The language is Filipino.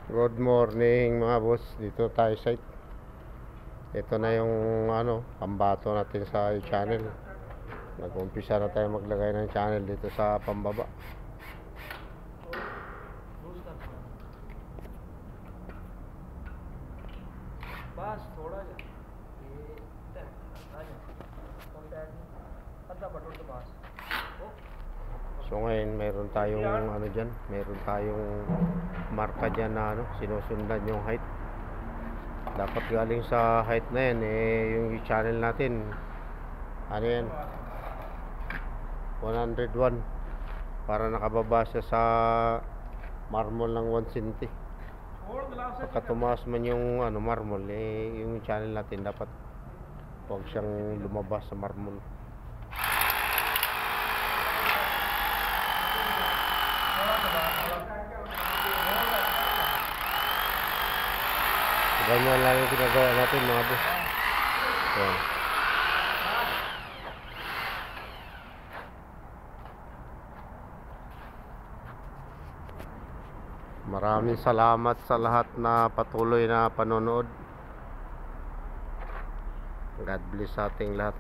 Good morning mga boss. Dito tayo site. Ito na yung pambato natin sa channel. Nag-umpisa na tayo maglagay ng channel dito sa pambaba. बस थोड़ा जा ये आधा बटन तो बस So ngayon meron tayong meron tayong marka dyan na sinusundan yung height. Dapat galing sa height na yan yung channel natin 101 para nakababa siya sa marmol ng 1 cm. Pagka tumaas man yung marmol yung channel natin dapat huwag siyang lumabas sa marmol. Ganyan lang yung ginagawa natin mga boss. Yan. Maraming salamat sa lahat na patuloy na panonood. God bless sa ating lahat.